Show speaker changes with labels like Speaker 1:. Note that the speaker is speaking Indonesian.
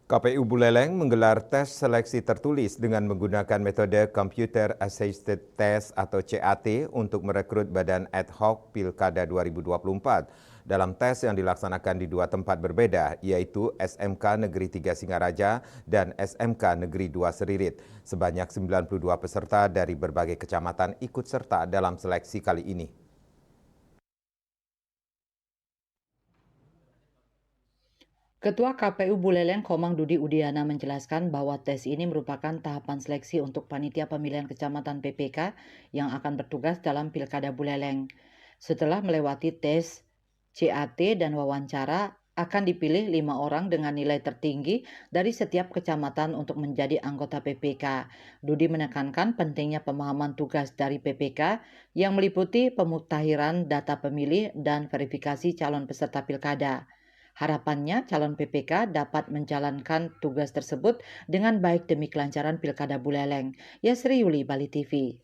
Speaker 1: KPU Buleleng menggelar tes seleksi tertulis dengan menggunakan metode Computer Assisted Test atau CAT untuk merekrut Badan Ad Hoc Pilkada 2024. Dalam tes yang dilaksanakan di dua tempat berbeda, yaitu SMK Negeri 3 Singaraja dan SMK Negeri 2 Seririt. Sebanyak 92 peserta dari berbagai kecamatan ikut serta dalam seleksi kali ini.
Speaker 2: Ketua KPU Buleleng Komang Dudi Udiana menjelaskan bahwa tes ini merupakan tahapan seleksi untuk panitia pemilihan kecamatan PPK yang akan bertugas dalam Pilkada Buleleng. Setelah melewati tes CAT dan wawancara, akan dipilih 5 orang dengan nilai tertinggi dari setiap kecamatan untuk menjadi anggota PPK. Dudi menekankan pentingnya pemahaman tugas dari PPK yang meliputi pemuktahiran data pemilih dan verifikasi calon peserta pilkada. Harapannya calon PPK dapat menjalankan tugas tersebut dengan baik demi kelancaran Pilkada Buleleng. Yasri Yuli, Bali TV.